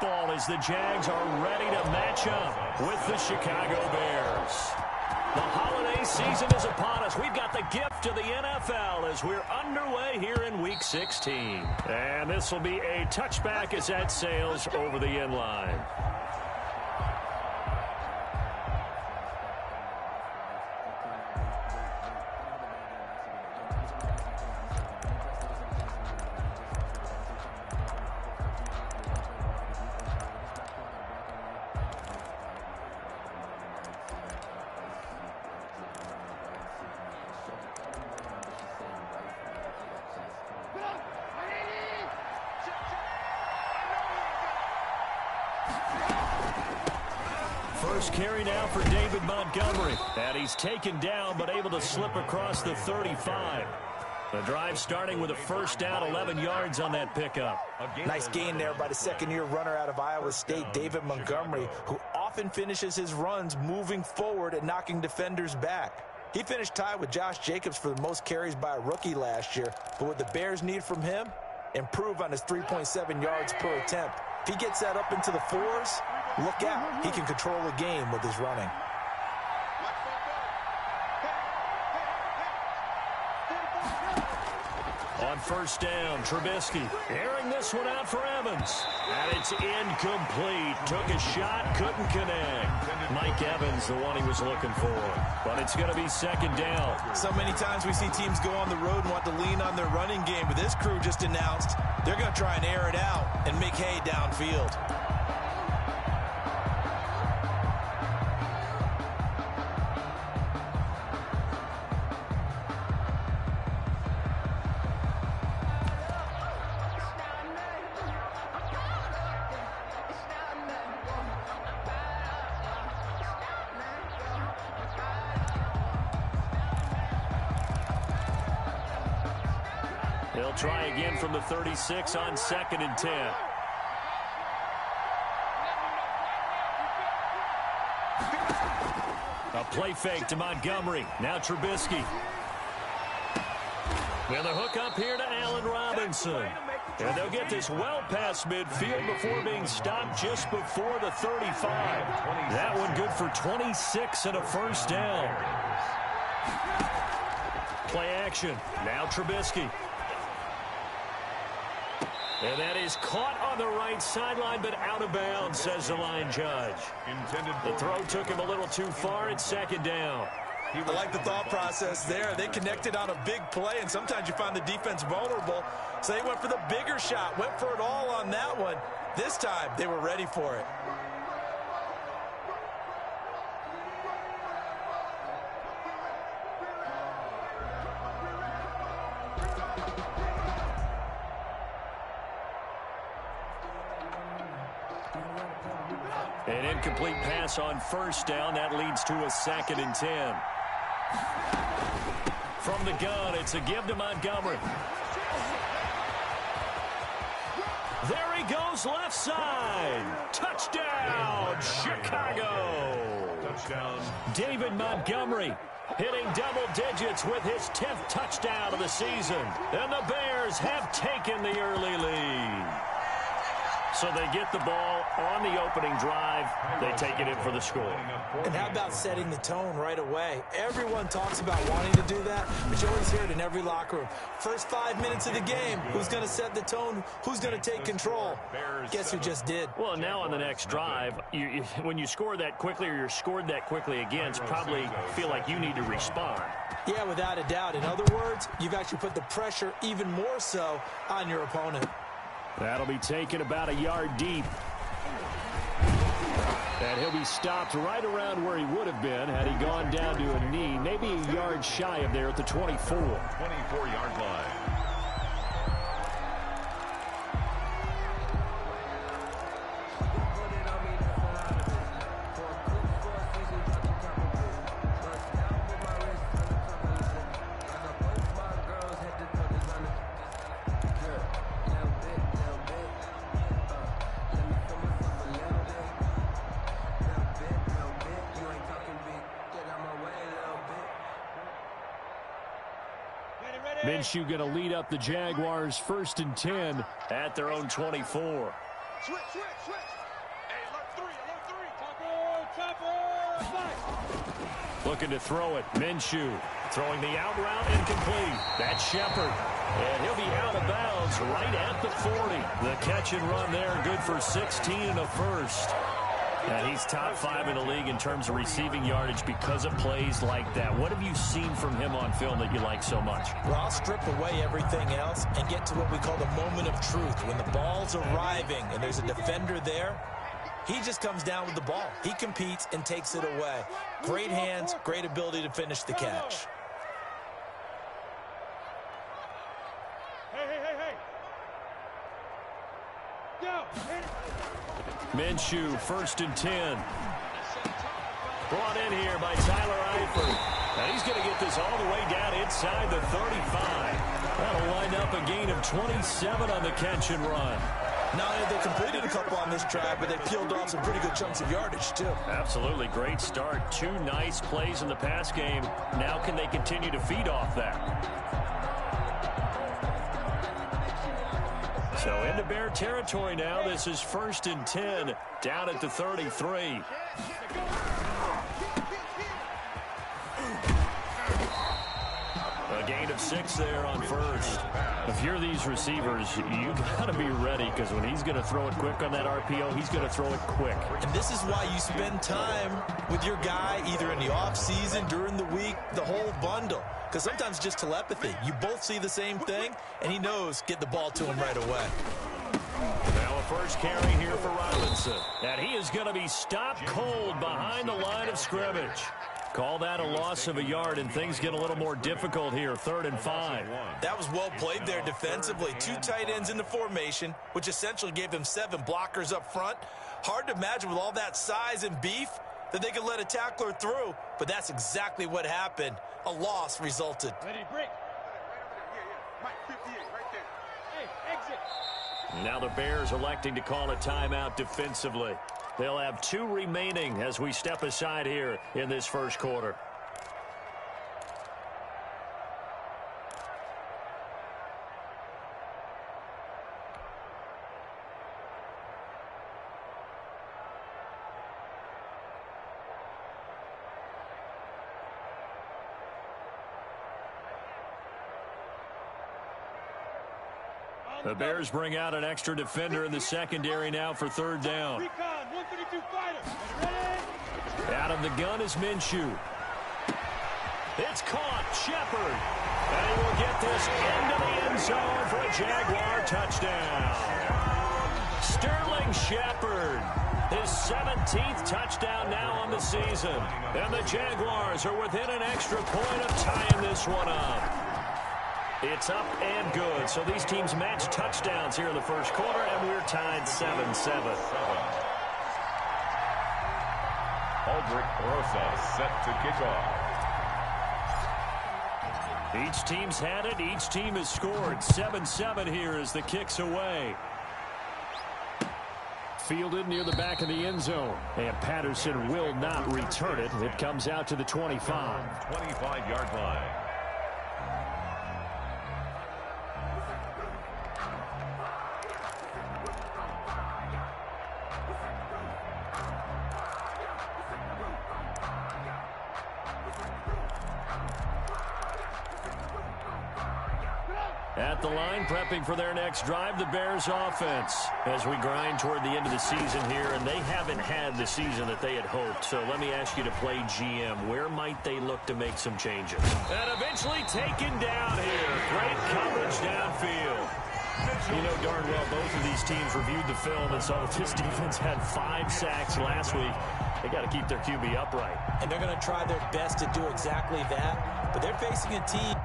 football as the Jags are ready to match up with the Chicago Bears. The holiday season is upon us. We've got the gift of the NFL as we're underway here in Week 16. And this will be a touchback as that sails over the end line. First carry now for David Montgomery. And he's taken down but able to slip across the 35. The drive starting with a first down, 11 yards on that pickup. Nice gain there by the second-year runner out of Iowa State, David Montgomery, who often finishes his runs moving forward and knocking defenders back. He finished tied with Josh Jacobs for the most carries by a rookie last year. But what the Bears need from him, improve on his 3.7 yards per attempt. If he gets that up into the fours, look out. He can control the game with his running. On first down, Trubisky airing this one out for Evans. And it's incomplete. Took a shot, couldn't connect. Mike Evans, the one he was looking for. But it's going to be second down. So many times we see teams go on the road and want to lean on their running game. But this crew just announced they're going to try and air it out and make hay downfield. He'll try again from the 36 on second and 10. A play fake to Montgomery. Now Trubisky. With a hook up here to Allen Robinson. And they'll get this well past midfield before being stopped just before the 35. That one good for 26 and a first down. Play action. Now Trubisky. And that is caught on the right sideline, but out of bounds, says the line judge. The throw took him a little too far. It's second down. I like the thought process there. They connected on a big play, and sometimes you find the defense vulnerable. So they went for the bigger shot, went for it all on that one. This time, they were ready for it. An incomplete pass on first down. That leads to a second and 10. From the gun, it's a give to Montgomery. There he goes, left side. Touchdown, Chicago. Touchdown. David Montgomery hitting double digits with his 10th touchdown of the season. And the Bears have taken the early lead. So they get the ball on the opening drive. They take it in for the score. And how about setting the tone right away? Everyone talks about wanting to do that, but you always hear it in every locker room. First 5 minutes of the game, who's going to set the tone? Who's going to take control? Guess who just did? Well, now on the next drive, when you score that quickly or you're scored that quickly against, probably feel like you need to respond. Yeah, without a doubt. In other words, you've actually put the pressure even more so on your opponent. That'll be taken about a yard deep. And he'll be stopped right around where he would have been had he gone down to a knee, maybe a yard shy of there at the 24. 24-yard line. Minshew going to lead up the Jaguars 1st and 10 at their own 24. Switch. Hey, alert three. Topper. Looking to throw it. Minshew throwing the out route, incomplete. That's Shepard. And he'll be out of bounds right at the 40. The catch and run there, good for 16 and a first. And he's top 5 in the league in terms of receiving yardage because of plays like that. What have you seen from him on film that you like so much? Well, I'll strip away everything else and get to what we call the moment of truth. When the ball's arriving and there's a defender there, he just comes down with the ball. He competes and takes it away. Great hands, great ability to finish the catch. Hey. Go. Minshew, 1st and 10. Brought in here by Tyler Eifert. Now he's going to get this all the way down inside the 35. That'll wind up a gain of 27 on the catch and run. Not only have they completed a couple on this drive, but they peeled off some pretty good chunks of yardage, too. Absolutely. Great start. 2 nice plays in the pass game. Now can they continue to feed off that? So into Bear territory now. This is 1st and 10 down at the 33. A gain of 6 there on 1st. If you're these receivers, you got to be ready because when he's going to throw it quick on that RPO, he's going to throw it quick. And this is why you spend time with your guy either in the offseason, during the week, the whole bundle. Because sometimes just telepathy. You both see the same thing, and he knows get the ball to him right away. Now a first carry here for Robinson. And he is going to be stopped cold behind the line of scrimmage. Call that a loss of a yard, and things get a little more difficult here. 3rd and 5. That was well played there defensively. 2 tight ends in the formation, which essentially gave them 7 blockers up front. Hard to imagine with all that size and beef that they could let a tackler through, but that's exactly what happened. A loss resulted. Ready, break. Mike, 58, right there. Hey, exit. Now the Bears electing to call a timeout defensively. They'll have 2 remaining as we step aside here in this first quarter. The Bears bring out an extra defender in the secondary now for 3rd down. Recon, 132 fighter. Out of the gun is Minshew. It's caught. Shepard. And he will get this into the end zone for a Jaguar touchdown. Sterling Shepard. His 17th touchdown now on the season. And the Jaguars are within an extra point of tying this one up. It's up and good. So these teams match touchdowns here in the first quarter, and we're tied 7-7. Aldrich Rosa set to kick off. Each team's had it. Each team has scored. 7-7 here as the kick's away. Fielded near the back of the end zone. And Patterson will not return it. It comes out to the 25. 25-yard line. At the line, prepping for their next drive, the Bears offense. As we grind toward the end of the season here, and they haven't had the season that they had hoped. So let me ask you to play GM. Where might they look to make some changes? And eventually taken down here. Great coverage downfield. You know darn well both of these teams reviewed the film and saw that this defense had 5 sacks last week. They got to keep their QB upright. And they're going to try their best to do exactly that. But they're facing a team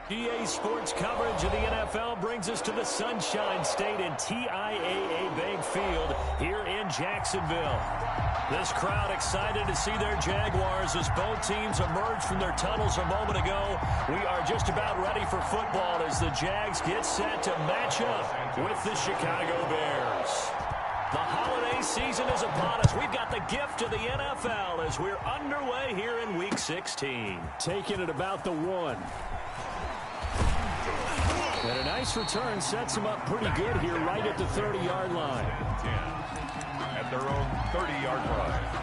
GA Sports coverage of the NFL brings us to the Sunshine State and TIAA Bank Field here in Jacksonville. This crowd excited to see their Jaguars as both teams emerge from their tunnels a moment ago. We are just about ready for football as the Jags get set to match up with the Chicago Bears. The holiday season is upon us. We've got the gift of the NFL as we're underway here in Week 16. Taking it about the 1. And a nice return sets him up pretty good here right at the 30-yard line. At their own 30-yard line.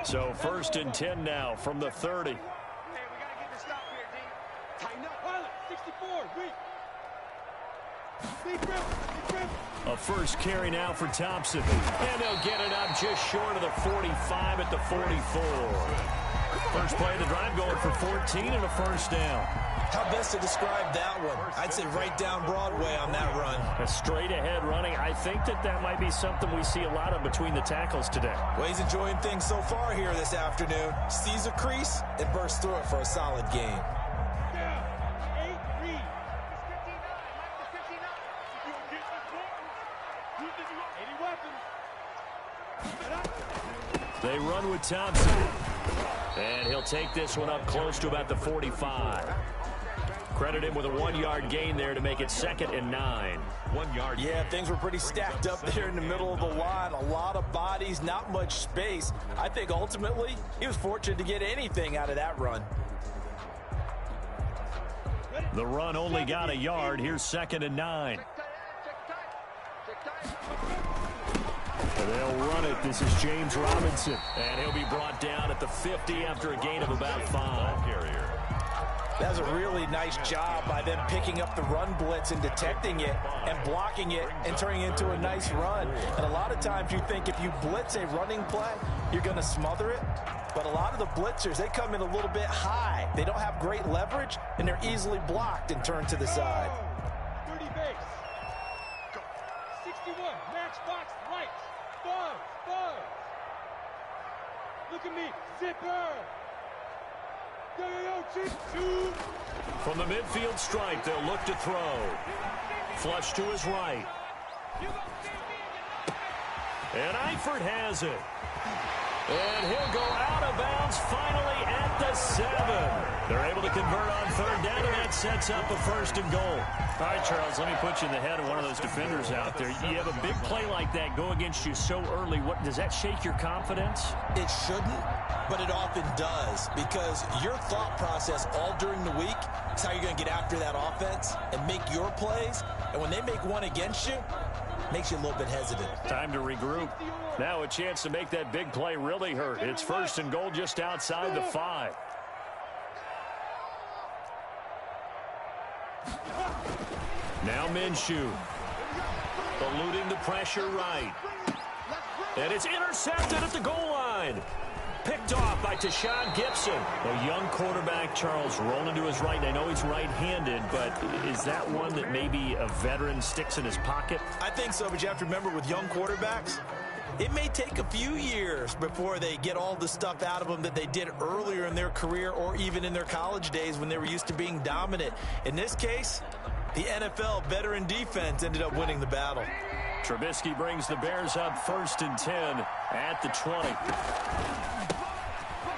So 1st and 10 now from the 30. Hey, we got to get the stop here, D. Tighten up. Pilot, 64, weak. Big grip. A first carry now for Thompson. And they'll get it up just short of the 45 at the 44. First play of the drive going for 14 and a first down. How best to describe that one? I'd say right down Broadway on that run. A straight ahead running. I think that might be something we see a lot of between the tackles today. Well, he's enjoying things so far here this afternoon. Sees a crease and bursts through it for a solid gain. Yeah, 8 read. It's 59, Mike, the 59. You get this one. 80 weapons. They run with Thompson. And he'll take this one up close to about the 45. Credit him with a 1-yard gain there to make it 2nd and 9. 1 yard. Yeah, things were pretty stacked up there in the middle of the line. A lot of bodies, not much space. I think ultimately he was fortunate to get anything out of that run. The run only got a yard. Here's 2nd and 9. They'll run it. This is James Robinson. And he'll be brought down at the 50 after a gain of about 5. Carrier. That was a really nice job by them picking up the run blitz and detecting it and blocking it and turning it into a nice run. And a lot of times you think if you blitz a running play, you're going to smother it. But a lot of the blitzers, they come in a little bit high. They don't have great leverage, and they're easily blocked and turned to the side. 30 base. 61, matchbox, right. Buzz. Look at me, zipper. Yo, two. From the midfield stripe, they'll look to throw. Flush to his right. And Eifert has it. And he'll go out of bounds finally at the 7. They're able to convert on 3rd down, and that sets up a 1st and goal. All right, Charles, let me put you in the head of one of those defenders out there. You have a big play like that go against you so early. What does that shake your confidence? It shouldn't, but it often does, because your thought process all during the week is how you're going to get after that offense and make your plays. And when they make one against you, it makes you a little bit hesitant. Time to regroup. Now a chance to make that big play really hurt. It's 1st and goal just outside the 5. Now Minshew. Eluding the pressure right. And it's intercepted at the goal line. Picked off by Tashawn Gibson. A young quarterback, Charles, rolling to his right. And I know he's right-handed, but is that one that maybe a veteran sticks in his pocket? I think so, but you have to remember with young quarterbacks, it may take a few years before they get all the stuff out of them that they did earlier in their career or even in their college days when they were used to being dominant. In this case, the NFL veteran defense ended up winning the battle. Trubisky brings the Bears up 1st and 10 at the 20.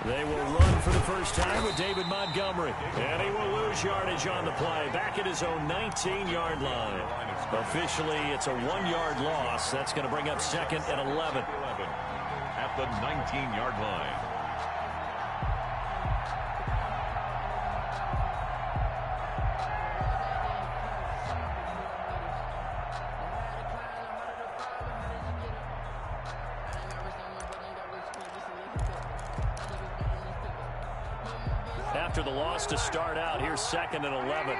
They will run for the first time with David Montgomery. And he will lose yardage on the play. Back at his own 19-yard line. Officially, it's a 1-yard loss. That's going to bring up 2nd and 11. At the 19-yard line. After the loss to start out, here's 2nd and 11.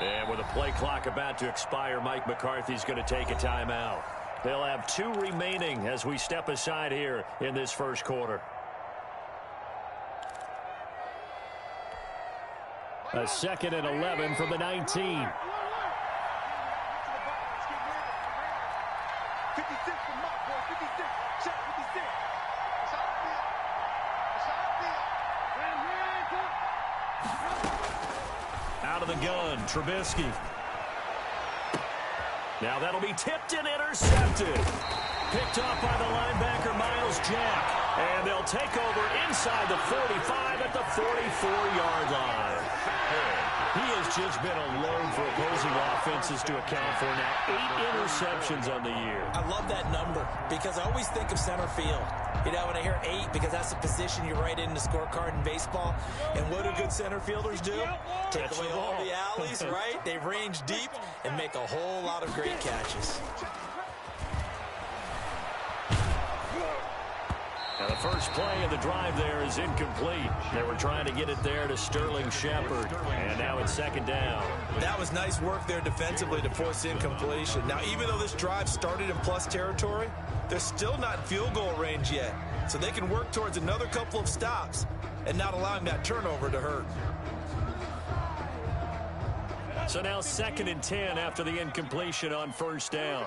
And with a play clock about to expire, Mike McCarthy's going to take a timeout. They'll have 2 remaining as we step aside here in this first quarter. A 2nd and 11 from the 19. Out of the gun, Trubisky. Now that'll be tipped and intercepted. Picked off by the linebacker, Miles Jack. And they'll take over inside the 45 at the 44-yard line. He has just been a load for opposing offenses to account for now. 8 interceptions on the year. I love that number because I always think of center field. You know, when I hear 8, because that's the position you write in the scorecard in baseball. And what do good center fielders do? Take away all the alleys, right? They range deep and make a whole lot of great catches. Now the first play of the drive there is incomplete. They were trying to get it there to Sterling Shepard, and now it's 2nd down. That was nice work there defensively to force incompletion. Now, even though this drive started in plus territory, they're still not in field goal range yet, so they can work towards another couple of stops and not allowing that turnover to hurt. So now 2nd and 10 after the incompletion on 1st down.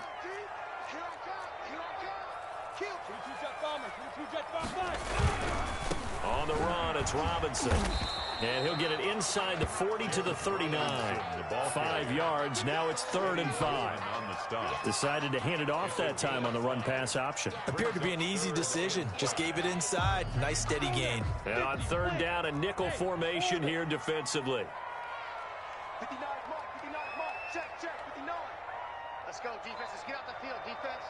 On the run, it's Robinson. And he'll get it inside the 40 to the 39. 5 yards. Now it's 3rd and 5. Decided to hand it off that time on the run-pass option. Appeared to be an easy decision. Just gave it inside. Nice steady gain. And on 3rd down, a nickel formation here defensively. 59 mark, 59 mark. Check, 59. Let's go, defense. Let's get out the field, defense.